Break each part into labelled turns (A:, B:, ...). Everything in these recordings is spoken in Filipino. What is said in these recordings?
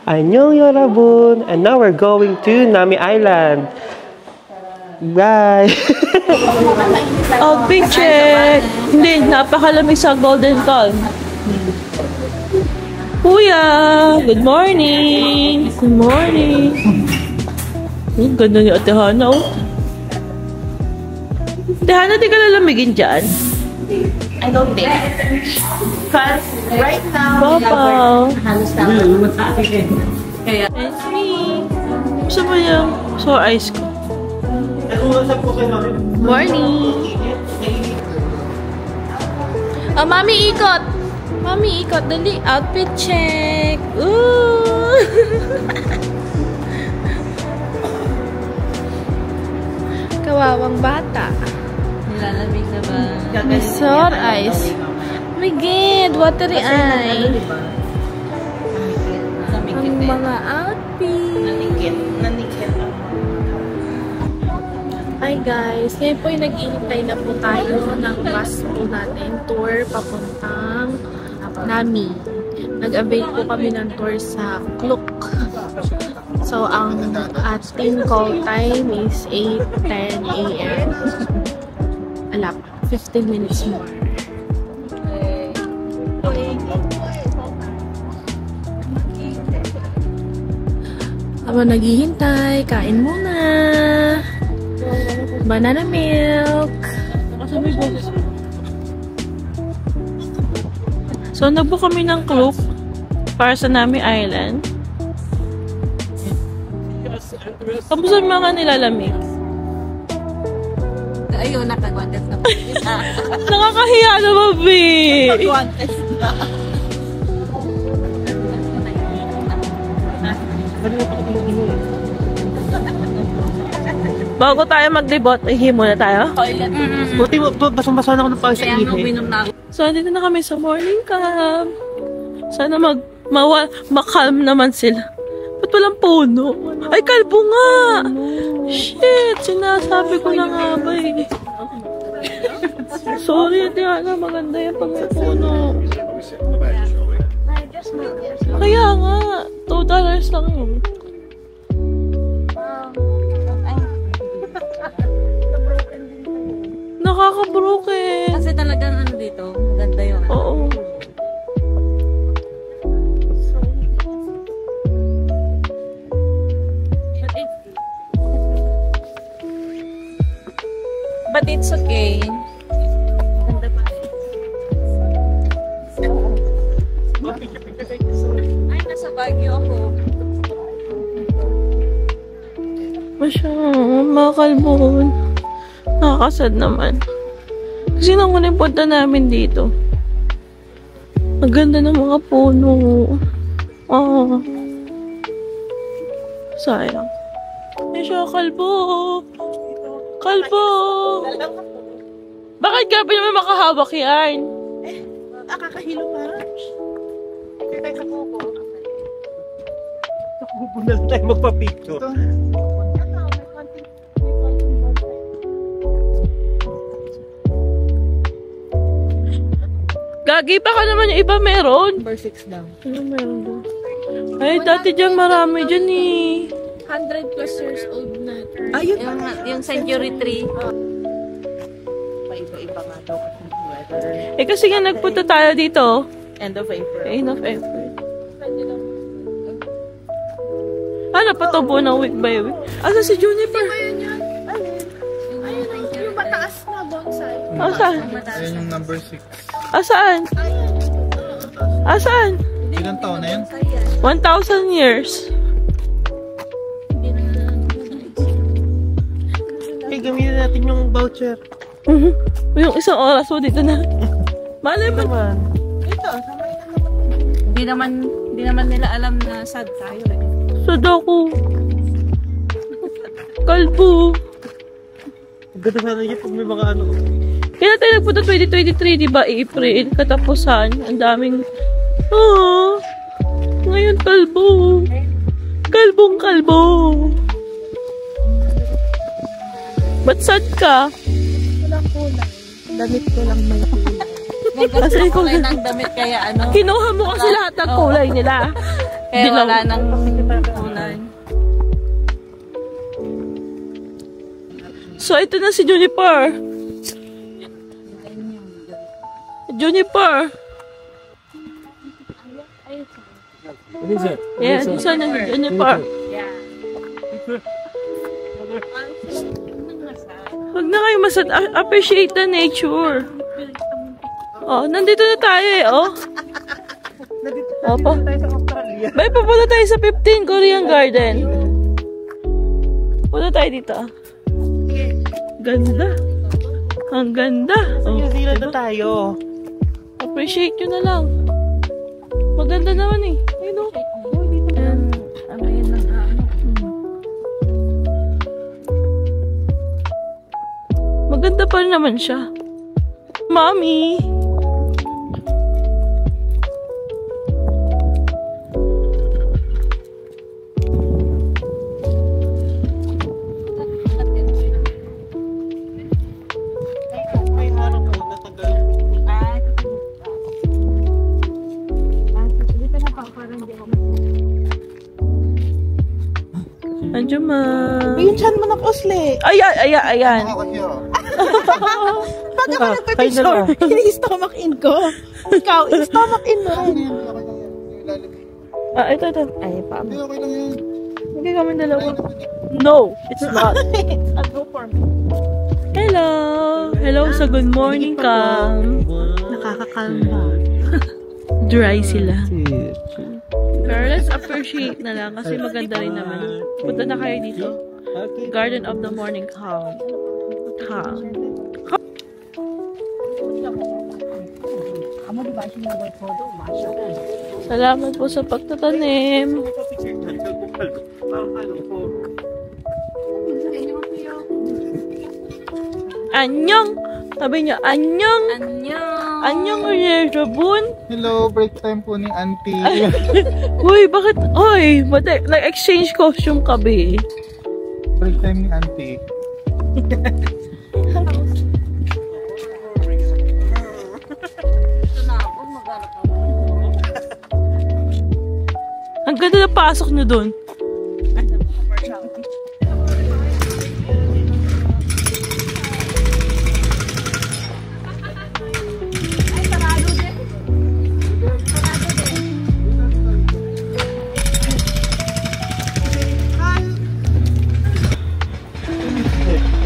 A: Annyeong Yorobun. And now we're going to Nami Island. Bye!
B: Outfit check! Hindi, napakalamig sa Golden Calm. Kuya! Good morning! Good morning! Ang ganda ni Ate Hana, oh. Ate Hana, di ka lalamigin dyan?
C: I don't think. Because right now, halos na.
B: Kaya, it's me. Gusto mo yung sour ice ko? Morning! Oh, Mami, ikot! Mami, ikot. Dali. Outfit check. Ooh! Kawawang bata.
C: Nilalamig na ba?
B: Sour ice. Oh my God, watery eye. Ang mga outfit.
C: Nanikit.
B: Hi guys, ngayon po yung nag-iintay na po tayo ng bus po natin, tour papuntang Nami. Nag-avail po kami ng tour sa Kluk. So, ang ating call time is 8:10 AM. Alap, 15 minutes more. Habang naghihintay, kain muna. Banana milk. So, nagbook kami ng Kluk para sa Nami Island. Kamusta mga nilalamig?
C: Ayun, nakagwantes na po.
B: Nakakahiya na, babi!
C: Nakagwantes na.
B: Bago tayo mag-debot, ihi muna tayo.
A: Buti basang-basa na ako ng pawis sa ihi.
B: So, dito na kami sa morning camp. Sana makalm naman sila. Ba't walang puno? Ay, kalbo nga! Shit! Sinasabi ko na nga ba eh. Sorry, Diana. Maganda yung pagpupuno. Kaya nga. $2 lang yun. Nakaka-broken.
C: Kasi talagang ano dito, maganda yun.
B: Oo.
C: But it's okay. Ganda pa rin. Ay, nasa Baguio ako.
B: Masyadong makalbon. Nakakasad naman. Kasi nang unang punta namin dito. Ang ganda ng mga puno. Oh. Sayang. Ay siya, kalbo. Kalbo. Bakit gabi naman makahawak yan?
C: Nakakahilo pa. Kaya tayo sa kuko.
A: Nakubo na tayo magpapicture.
B: Gagi pa ka naman yung iba meron.
C: Number 6 lang.
B: Ano meron doon? Ay, dati dyan marami dyan eh.
C: 100 plus years old na.
A: Ayun.
C: Yung century tree.
A: Paiba-iba nga daw kasi weather.
B: Eh kasi nga nagpunta tayo dito.
C: End of April.
B: End of April. Ano pa to po ng week by week? Asa si Juniper?
C: Ayun yung mataas na bonsai.
B: Asaan?
D: Ayan yung number 6.
B: Asaan? Asaan?
D: Ilang taon na yan?
B: 1,000 years.
A: Okay, gamitin natin yung voucher.
B: Yung isang oras mo dito na. Malay mo.
C: Ito, hindi naman nila alam na sad tayo eh.
B: Sad ako. Kalbo.
A: Ganda sana yun pag may mga ano.
B: Kaya tayo nagpunta 2023, di ba? April, katapusan. Ang daming... Ngayon, kalbo. Kalbong kalbo. Ba't sad ka?
C: Walang kulay.
B: Damit ko lang may kulay.
C: Kasi kulay ng damit kaya ano.
B: Kinuha mo kasi lahat ng kulay nila.
C: Kaya
B: Dilaw.
C: wala nang kulay.
B: So, ito na si Juniper. Juniper. Yeah, isa na si Juniper. Huwag na kayo masad. Appreciate the nature. Oh, nandito na tayo eh, oh. Opo. May papunta tayo sa 15 Korean Garden. Punta tayo dito. Ganda. Ang ganda.
A: Sa New Zealand na tayo.
B: Appreciate nyo na lang. Maganda naman eh. Ayun o. Maganda pa rin naman siya. Mommy!
A: May harap ko na tagal.
B: Andiyo ma.
E: Yung chan mo na kusli.
B: Ayan.
D: Ako siya.
E: Pag ako
A: Ah,
E: nagpa-picture,
A: kayo na
E: ini-stomach in ko. Ikaw, i-stomach in mo rin.
B: Ito.
E: Ay, pa.
D: Hindi, okay lang yan.
B: Hindi kami dalawa. No, it's not.
E: I'll go for me.
B: Hello. Hello sa good morning cam.
E: Nakakakalma.
B: Dry sila. Pero let's appreciate na lang kasi maganda rin naman. Punta na kayo dito. Garden of the Morning Calm. Salamat po sa pagtatanim. Anyong! Sabi niyo, anyong!
C: Annyeong!
B: Anyong Rijabun!
D: Hello, break time po ni Auntie.
B: Uy, bakit? Uy, nag-exchange costume ka, be.
D: Break time ni Auntie.
C: Ito na ako, mag-alak ako.
B: Ang ganda na pasok nyo dun.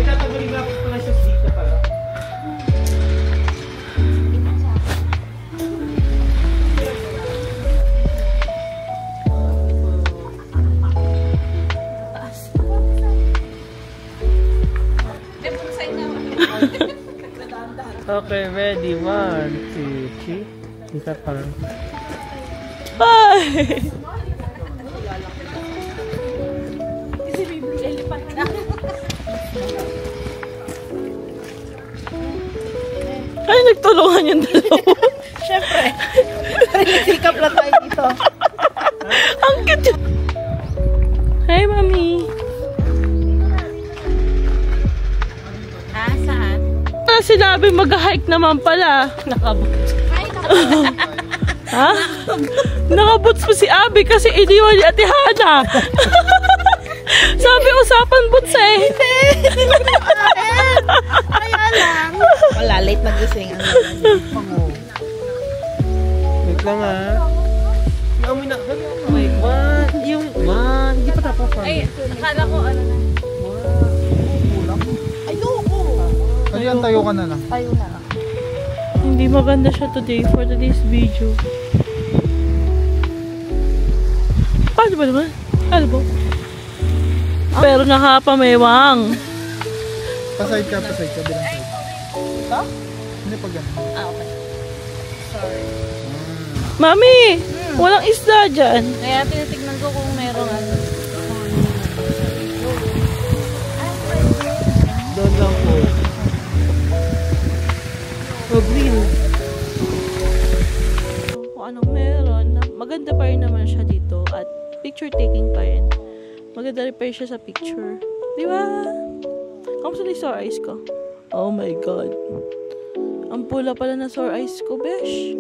A: Itatagaling na ako pala siya dito pala. Okay, ready? 1, 2, 3. Isa pa.
B: Bye! Ay, nagtulungan yung dalawa.
E: Siyempre. Sikap lang tayo dito.
B: Ang cute. Hi, mami.
C: Saan?
B: Sinabi mag-hike naman pala.
E: Nakabot.
B: Ha? Nakaboots pa si Abby kasi iniwan ni Ate Hana. Sabi usapan boots eh.
E: Kaya lang. Wala, late nagising.
A: Wait lang ah. Yung amoy na. Oh my God. Yung man. Hindi pa tapos.
C: Ay, akala ko ano na.
E: Ayoko.
D: Ano yan, tayo ka na lang.
E: Tayo na lang.
B: Hindi maganda siya today for today's video. Paano ba naman? Ano ba? Pero nakapamewang.
D: Paside ka, bilang side.
E: Ito?
D: Hindi pag yan.
E: Okay. Sorry.
B: Mami! Walang isda dyan.
C: Kaya tinitignan ko kung merong ano.
A: Doon lang po. Oh, green.
B: Kung anong meron, maganda pa rin naman siya dito at picture taking pa rin. Maganda rin pa rin siya sa picture. Di ba? Kamusta na yung sore eyes ko? Oh my God. Ang pula pala na sore eyes ko, besh.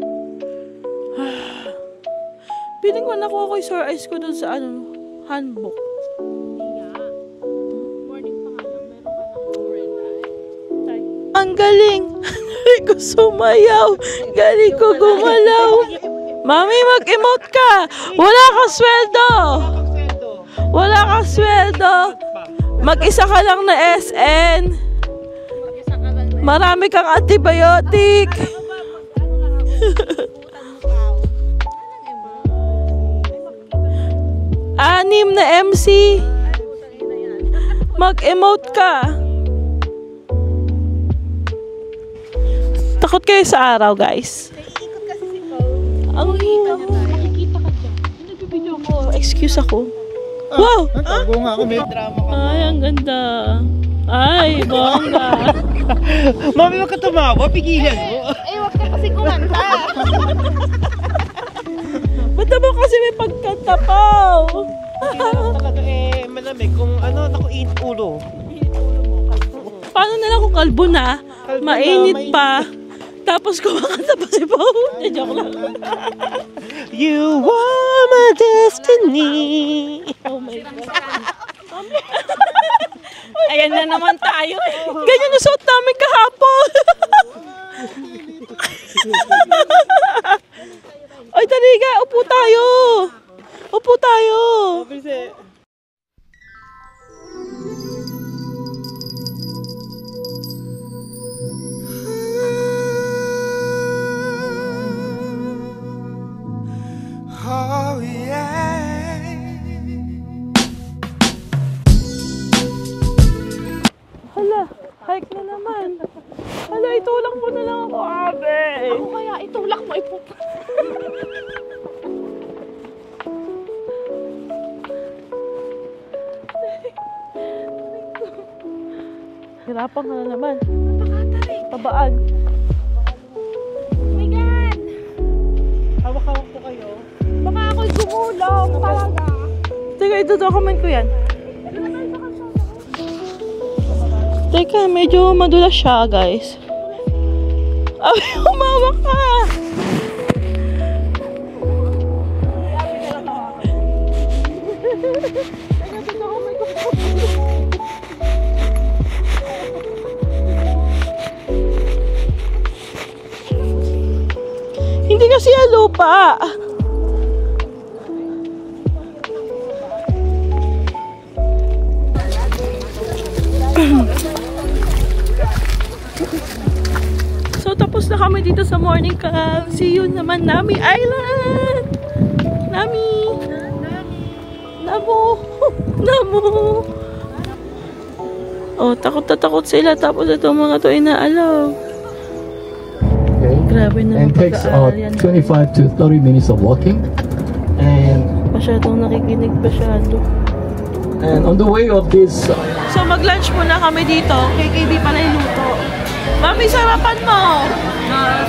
B: Piling ko nakuha ko yung sore eyes ko dun sa handbook. Ang galing! Galing ko sumayaw! Galing ko gumalaw! Mami, mag-emote ka! Wala kang sweldo! Wala kang sweldo! Mag-isa ka lang na SN! Marami kang antibiotic! 6 na MC! Mag-emote ka! Takot kayo sa araw, guys.
E: Naiikot kasi si Paul.
B: Ang makikita ka dyan. Nagbibideo ko. Excuse ako. Wow!
D: Nagtago nga ako. May drama ka.
B: Ay, ang ganda. Ay, bongga.
A: Mami, wag ka tumawa. Pigilan mo.
E: Eh, wag ka kasi kumanta.
B: Ba't naman kasi may pagkanta pa?
A: Talaga malamig. Kung naku, init ulo.
B: Paano na lang kung kalbo na?
A: Kalbo na,
B: Mainit pa. Tapos kumakanta pa si Pao. Joke lang.
A: You are my destiny.
B: Oh my God.
C: Ayan na naman tayo eh.
B: Ganyan yung suot namin kahapon. Ay, taliga. Upo tayo. Upo tayo.
F: Oh yeah.
B: Hala, hike na naman. Hala, itulak mo na lang ako, abe.
E: Ako kaya itulak mo ipupa.
B: Hirapan ka na naman.
E: Napakatarik.
B: Tabaan.
E: Oh my God.
A: Hawak-hawak po kayo.
E: Baka ako'y gumulong talaga.
B: Teka, itudokument ko yan. Teka, medyo madulas siya, guys. Abi, umawak ka! Hindi kasi yan lupa. So, tapos na kami dito sa morning camp. See you naman, Nami Island! Nami! Namu! Namu! Oh, takot na takot sila. Tapos itong mga to inaalaw. Grabe na
G: And takes
B: pag-aaral yan.
G: 25 to 30 minutes of walking.
B: Masyadong nakikinig masyado.
G: And on the way of this
B: So, mag-lunch muna kami dito. KKB pala yung luto. Mami, sarapan mo!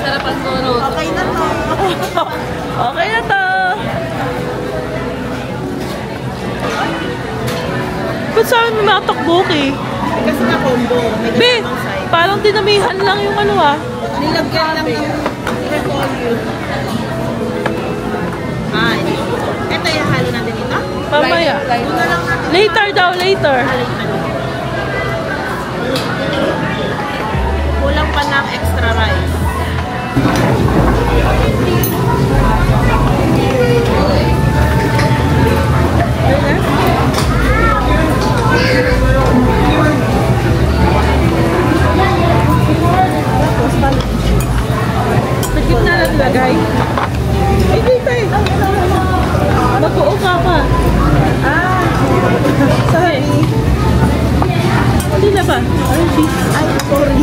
C: Sarapan ko, no?
E: Okay na to.
B: Okay na to! Ba't sa amin may mga tokboki?
E: Kasi na combo. May
B: Be,
E: ganang side.
B: parang dinamihan lang yung
E: Nilagyan lang ng repolyo. Ito yung halo natin ito?
B: Mamaya.
E: Doon na lang natin.
B: Later daw, later.
E: Kulang pa ng extra rice.
B: Nagkip na lang lagay. Ay, dito eh. Mag-uo ka pa. Sorry. Hindi na ba?
E: Ay, sorry.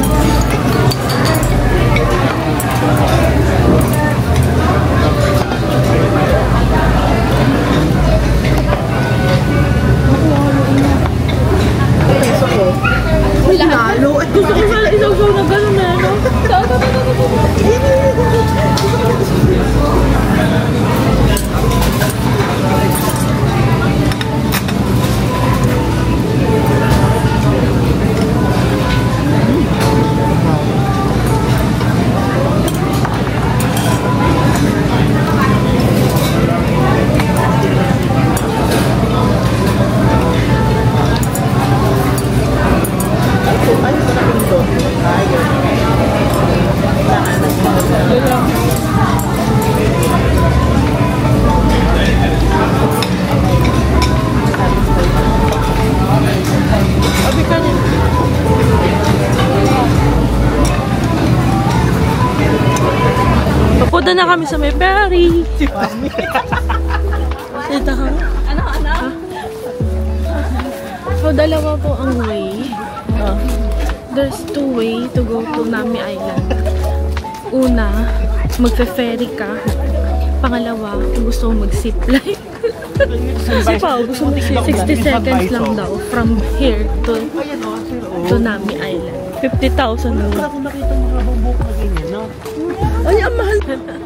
E: Lalo.
B: Gusto ko pala isaw-saw na gano'n na, no? Papunta na kami sa may ferry. Salita ka?
C: Ano?
B: So, dalawa po ang way. There's two way to go to Nami Island. Una, magfe-ferry ka. Pangalawa, kung gusto mo mag-zipline. Kasi pa, gusto mo 60 seconds lang daw from here to Nami Island. 50,000 lang.
A: Wala akong nakita mga bubuk na ganyan, no?
B: Ay, ang mahal.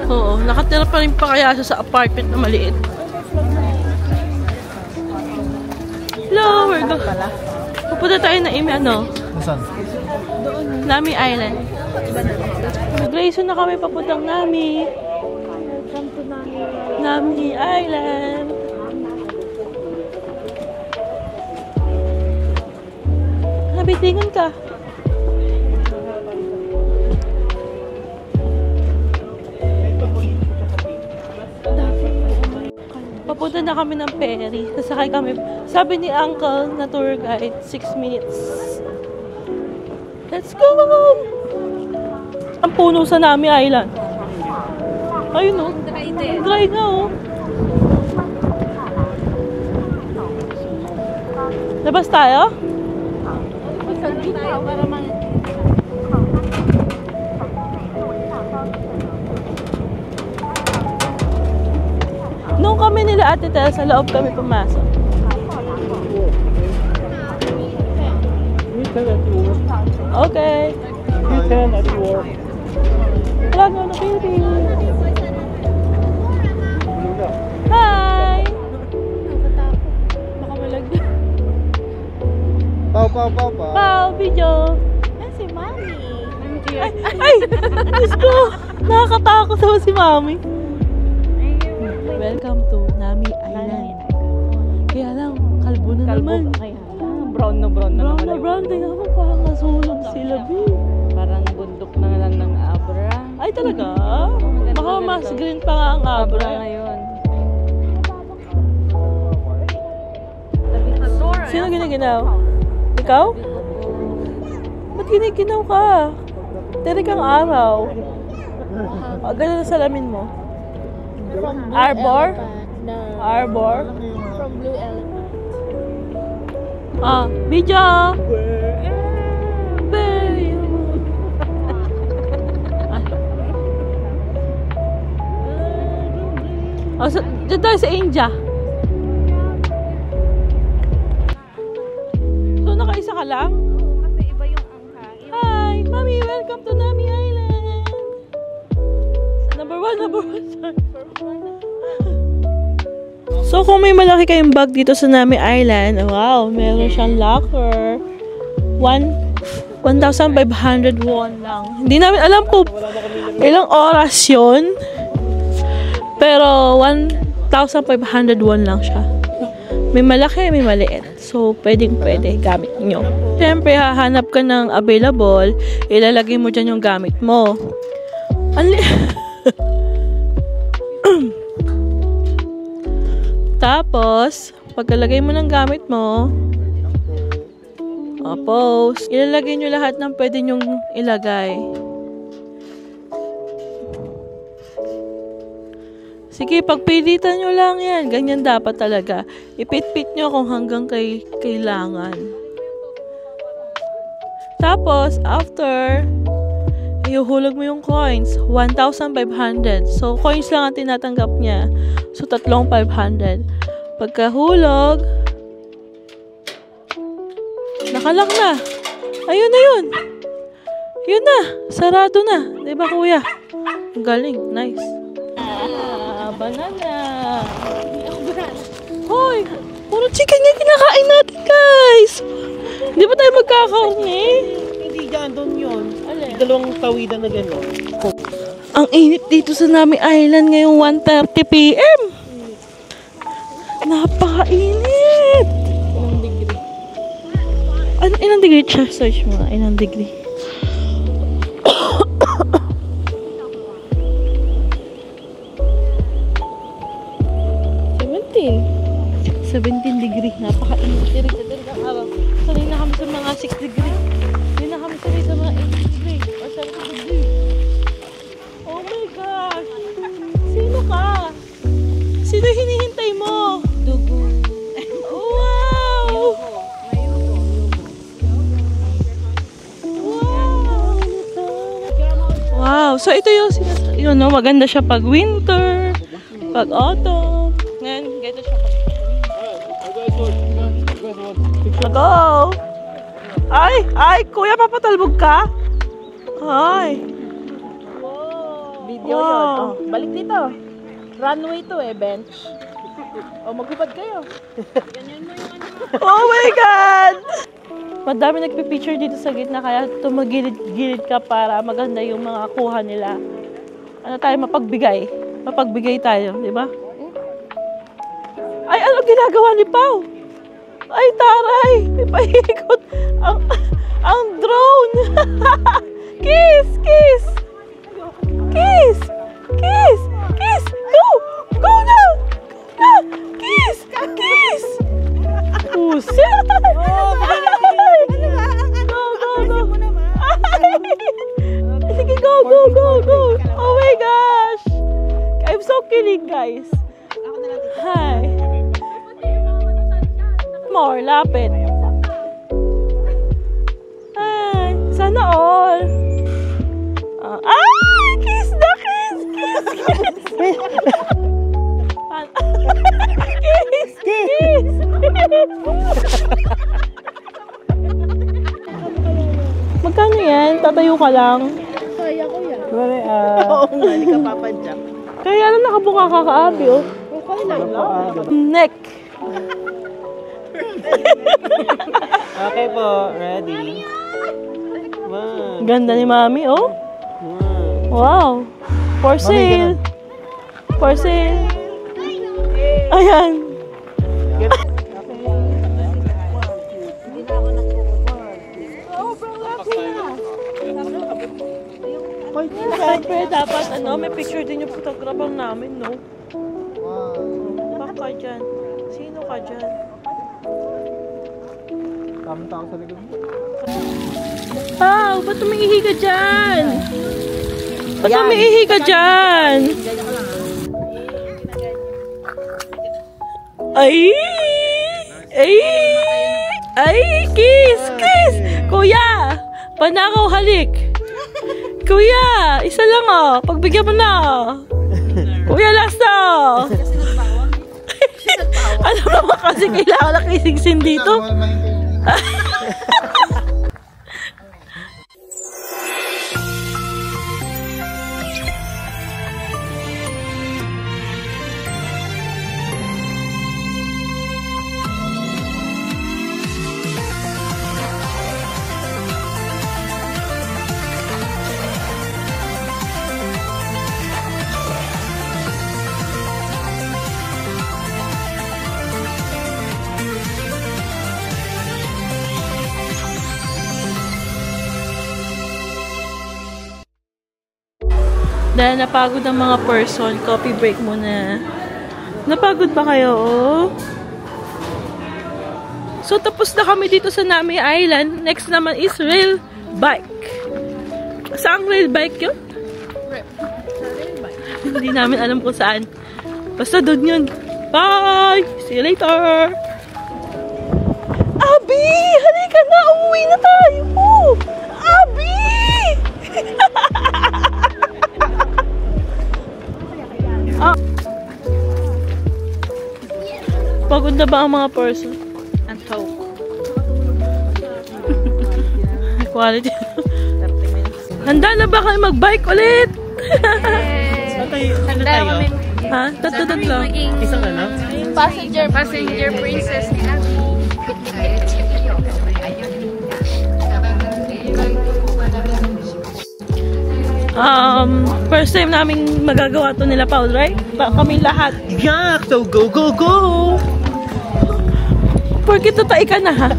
B: Oo, nakatira pa rin pa kaya siya sa apartment na maliit. Hello, we're go. Pupunta tayo na
A: Saan?
B: Nami Island. Nag-rayson na kami papuntang Nami. Welcome to Nami Island. Nabitingan ka. Papunta na kami ng ferry. Sasakay kami. Sabi ni Uncle na tour guide, 6 minutes. Let's go! Ang puno sa Nami Island. Ayun o. Dry na o. Labas tayo? Nung kami nila Ate Tel, sa loob kami pumasok. Okay.
A: You can at your work.
B: Wala nga na baby. Hi! Baka malagyan.
A: Pau.
B: Pau, video.
C: Si Mami.
B: Ay! Diyos ko! Nakakatakot naman si Mami. Welcome to Nami Island. Kaya lang, kalbo na naman.
C: Brown na brown na
B: Brown na brown. Tingnan mo, parang nasunog sila, B.
C: Parang bundok na lang ng Abra.
B: Ay, talaga? Baka mas green pa nga ang Abra.
C: Ngayon.
B: Sino giniginaw? Ikaw? Ba't giniginaw ka? Terik ang araw. Gano'n na salamin mo? Arbor? Arbor?
E: From Blue Elephant.
B: Video! So, dyan tayo sa India. So, nakaisa ka lang?
C: Kasi iba yung angka.
B: Hi! Mami, welcome to Nami Island! Number one. So, kung may malaki kayong bag dito sa Nami Island, wow, meron siyang locker. 1,500 won lang. Hindi namin alam po ilang oras yun. Pero 1,500 won lang siya. May malaki, may maliit. So, pwede gamit nyo. Siyempre, hahanap ka ng available, ilalagay mo dyan yung gamit mo. Tapos, pagkalagay mo ng gamit mo, post, ilalagay nyo lahat ng pwede nyong ilagay. Sige, pagpilitan nyo lang yan. Ganyan dapat talaga. Ipit-pit nyo kung hanggang kailangan. Tapos, after, ihuhulog mo yung coins. 1,500. So, coins lang ang tinatanggap niya. So, 3,500. Pagkahulog, nakalak na. Ayun na yun. Yun na. Sarado na. Diba, kuya? Ang galing. Nice. Banana. Hoy! Puro chicken yung kinakain natin, guys! Hindi ba tayo magkakaungi?
A: Hindi dyan, doon yun. Dalawang tawidan na gano'n.
B: Ang init dito sa Nami Island ngayong 1:30 PM. Napaka-init! Ilang degree? Ilang degree? Search mo nga. Ilang degree? 17 degree. Napaka-init rin sa talagang araw. Sanay na kami sa mga 6 degree. Sanay na kami sa mga 8 degree or 7 degree. Oh my gosh!
C: Wow! So ito yung yun, no? Maganda siya pag winter, pag autumn. Ngayon, ganda siya pag go! Ay! Kuya, papatalbog ka? Ay!
E: Video yun. Oh, balik dito. Runway to eh, bench. O, maghubad kayo.
C: Oh my God! Madami nagpipicture dito sa gitna, kaya tumagilid-gilid ka para maganda yung mga kuha nila. Ano tayo, mapagbigay. Mapagbigay tayo, di ba? Ay, ano ginagawa ni Pao? Ay, taray! May paikot. Ang drone! Kiss! Kiss! Kiss! Kiss! Kiss! Go! Go na! Go na! Kiss! Kiss! Pusit! Sige, go! Oh my gosh! I'm so kidding, guys. Hi. More, lapit. Hi. Sana all. Kiss na! Kiss! Kiss! Magkano yan? Tatayo ka lang.
E: Kaya ko yan.
A: Oo
E: nga, hindi ka papadyak.
C: Kaya na nakabuka ka kaabi, oh.
E: Okay lang lang.
C: Neck.
A: Okay po, ready? One.
C: Ganda ni Mami, oh. Wow. For sale. For sale. Ayan. Siyempre, dapat, may picture din yung photographer namin, no? Baka dyan. Sino ka dyan?
D: Tamang tao sa likod mo.
C: Pao, ba't umiihi ka dyan? Ba't umiihi ka dyan? Ay! Kiss! Kiss! Kuya! Panakaw halik! Kuya! Isa lang, oh! Pagbigyan mo na! Kuya, last na! Alam naman kasi kailangan na kisingsin dito. Dahil napagod ang mga person, coffee break muna. Napagod ba kayo, oh? So, tapos na kami dito sa Nami Island. Next naman is rail bike. Saan rail bike yun? Hindi namin alam kung saan. Basta doon yun. Bye! See you later! Abi! Halika na! Umuwi na tayo! Abi! Pagod na ba ang mga person?
E: Ang talk.
C: Quality. Handa na ba kayo mag-bike ulit?
A: Handa kami.
C: Ha? Tatlo.
A: Isang ano?
B: Passenger princess nila.
C: First time namin magagawa to nila, Paul, right? Kami lahat.
A: Yeah! So, go, go, go!
C: Porque tutay ka na, ha?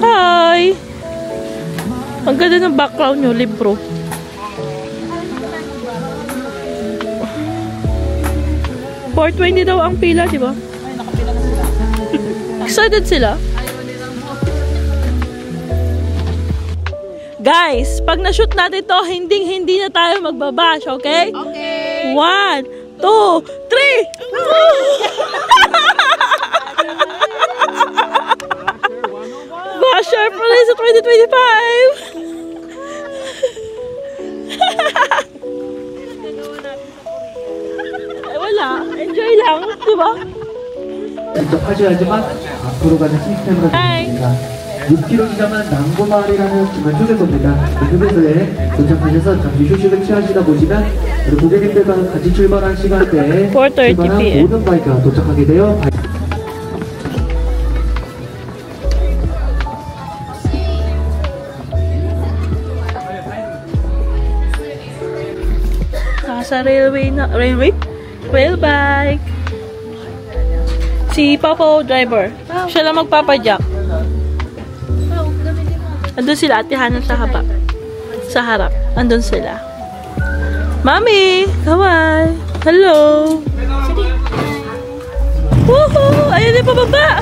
C: Hi! Ang ganda ng background nyo, libro. $4.20 daw ang pila, di ba? Excited sila? Guys, pag na-shoot natin to, hindi na tayo magbabash, okay?
E: Okay.
C: 1, 2, 3! Basher Police 2025! wala. Enjoy lang, diba?
H: 직접 하셔야지만 앞으로 가는 시스템으로 되겠습니다. 6km 지나면 낭고마을이라는 정말 휴게소입니다. 그 휴게소에 도착하셔서 잠시 휴식을 취하시다 보시면 우리 고객님들과 같이 출발한 시간대에
C: 4:30
H: 출발한
C: p.m.
H: 모든 바이크가 도착하게 되어
C: Nasa rail bike. Si Papa driver. Siya lang magpapadyak. Andun sila, atihanan sa haba. Sa harap. Andun sila. Mami! Kawai! Hello! Woohoo! Ayan yung pababa!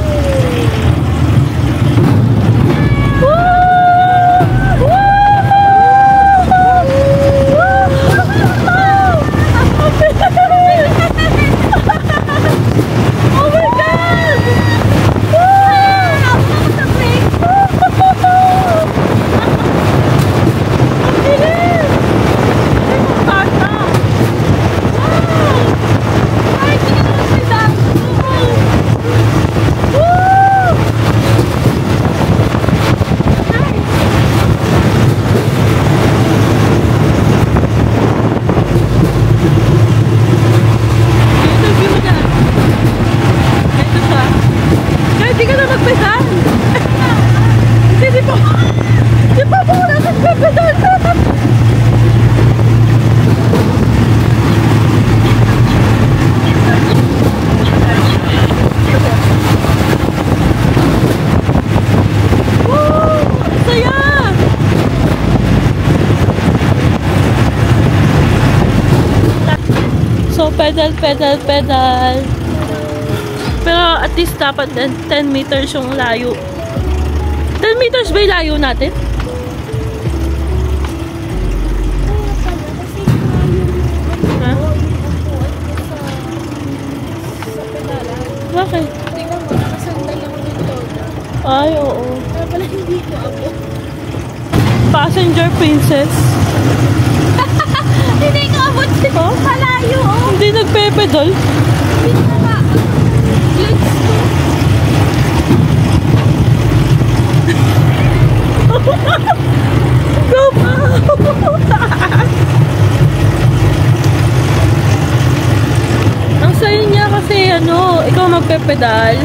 C: Pedal. Pero at least dapat 10 meters yung layo. 10 meters ba yung layo natin? Ha? Bakit?
B: Tingnan mo, nakasandal ako dito.
C: Ay, oo.
B: Kaya pala hindi ko ako.
C: Passenger princess.
B: Hindi ka abot dito. Malayo, oh.
C: Hindi nagpe-pedal.
B: Hindi na ba? Let's go.
C: Go pa! Ang sayo niya kasi ikaw magpe-pedal.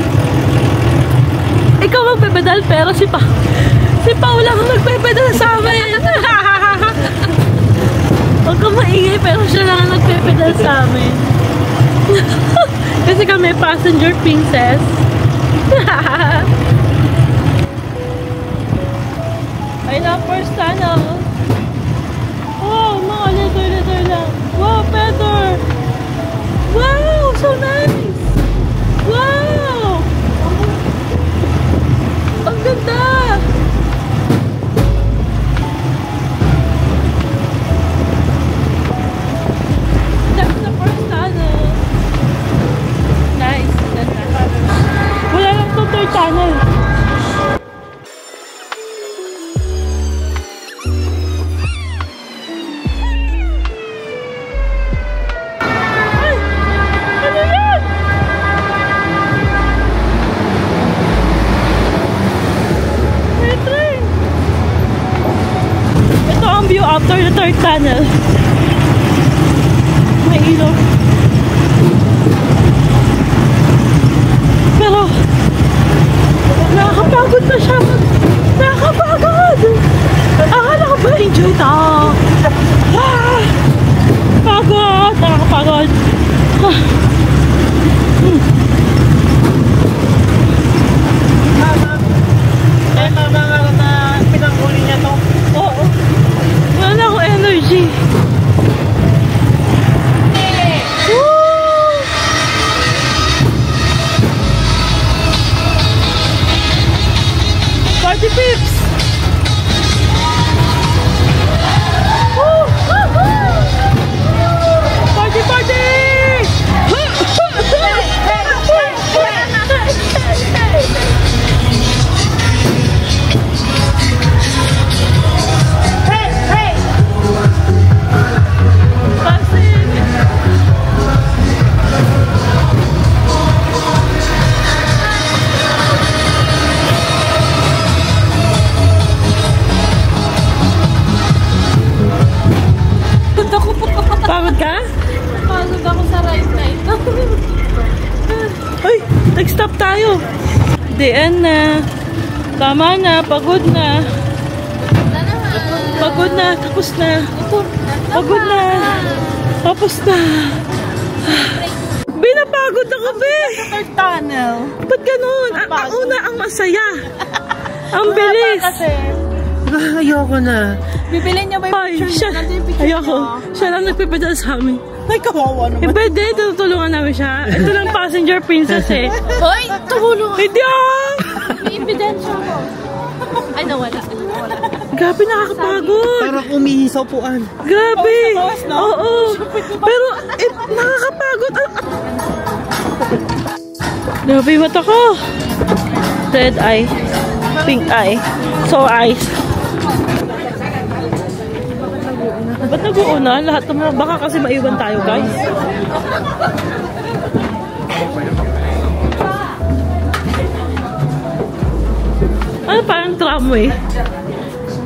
C: Ikaw magpe-pedal pero si Pao lang nagpe-pedal sa amin. Huwag ka maingay pero siya lang nagpe-pedal sa amin. Kasi kami passenger princess. I love first tunnel. Oh, mga leather lang. Wow, feather. Wow, so nice. Wow. Ang ganda. That's the first tunnel. Nice. Wala lang to third tunnel. After the third tunnel. May ilaw. Pero nakakapagod na siya. Nakakapagod! Akala ko ba enjoy ito? Pagod! Nakakapagod.
D: Pinanghuli niya to.
C: Oo. Wala na akong energy. Woo! Party pips! The end na. Tama na, pagod na. Pagod na, tapos na. Pagod na. Tapos na. Binapagod ako, be.
E: Third tunnel.
C: Ba't ganun? Ang una, ang masaya. Ang bilis.
A: Ayoko na.
E: Bibilin niyo ba yung
C: Ay,
E: picture
C: siya.
E: niyo? Nandun yung picture
C: Ayoko.
E: niyo.
C: Siya lang nagpipedal sa amin.
E: Ay, kawawa naman.
C: Pwede, tutulungan namin siya. Ito lang passenger princess eh.
B: Hoy, tumulong.
C: Hindi ah!
B: May ebidensya ko. Ay, nawala.
C: Grabe, nakakapagod.
A: Parang umihisaw puan.
C: Grabe.
E: Bawas, no?
C: Oo. Pero, nakakapagod. Grabe yung mata ko. Red eye. Pink eye. Sore eyes. Ba't nag-uuna? Lahat naman. Baka kasi maiwan tayo, guys. Ano parang tramway?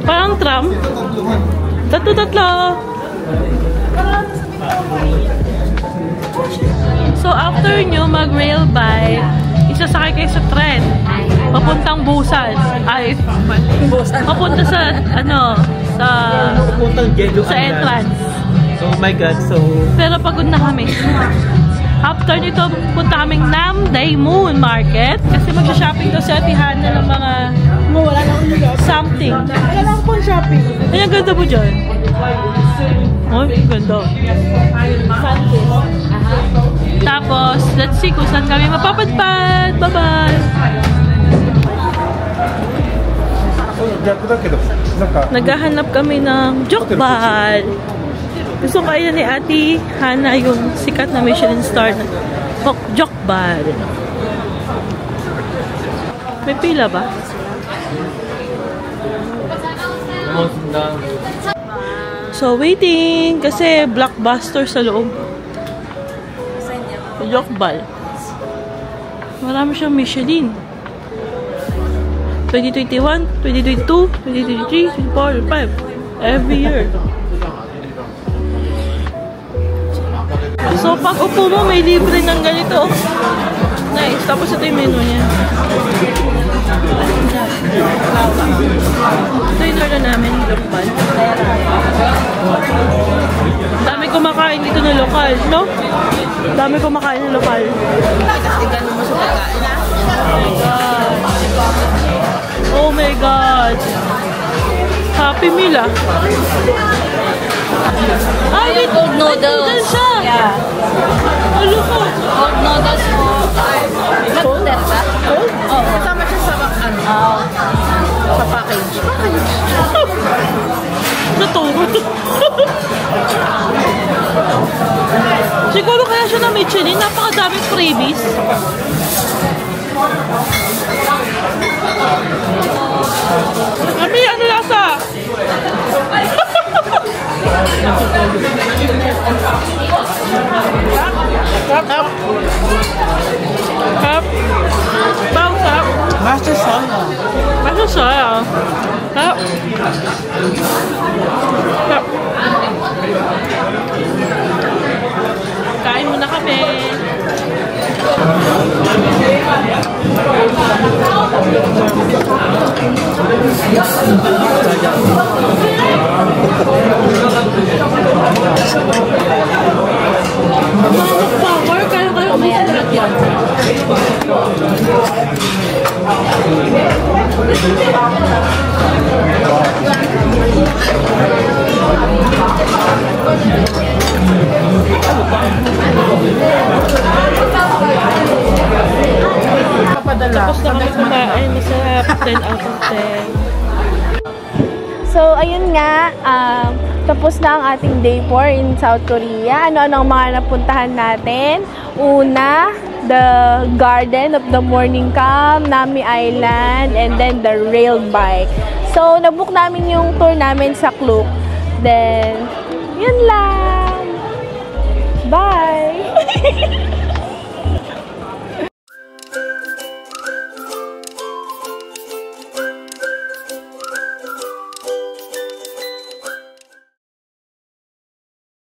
C: Parang tram? Tatlo. So after nyo mag-rail bike, isasakay kayo sa tren. Papuntang Busan. Ay, papunta sa, sa entrance.
A: Oh my God, so...
C: Pero pagod na kami. After nito, punta kaming Namday Moon Market. Kasi mag-shopping daw si Ate Hana ng mga
E: Wala na akong lugar.
C: something.
E: Wala na akong shopping.
C: Ay, ang ganda mo dyan. Ay, ang ganda. Tapos, let's see kung saan kami mapapadpad. Bye-bye! Naghahanap kami ng jokbal. Gusto kaya ni Ate Hana yung sikat na Michelin star na jokbal. May pila ba? So, waiting. Kasi blockbuster sa loob. Jokbal. Marami siyang Michelin. 2021, 2022, 2023, 2024, 2025. Every year. So, pag upo mo, may libre ng ganito. Nice. Tapos ito yung menu niya. Ito yung order namin, lokal. Dami kumakain dito na lokal, no? Dami kumakain na lokal. Oh my God! Happy Meal ah! Ay, wait!
B: Cold noodles.
C: Noodles siya!
B: Yeah.
C: Ano ko?
B: Cold noodles po. Nag-noodles ba? Oo.
E: Kasama siya sa sa package.
C: Naturo. Siguro kaya siya na Michelin. Napakadaming freebies. Mami, ano lasa? Kap. Bang kap.
A: Master Sana.
C: Master Sana. Kap. Kap. Kain muna kami. Power, kaya umisalat yan. Tapos na kami kumain. Masarap. 10 out of 10.
B: So, ayun nga, tapos na ang ating day 4 in South Korea. Ano-ano ang mga napuntahan natin? Una, the Garden of the Morning Calm, Nami Island, and then the rail bike. So, nabook namin yung tour namin sa Klook. Then, yun lang. Bye!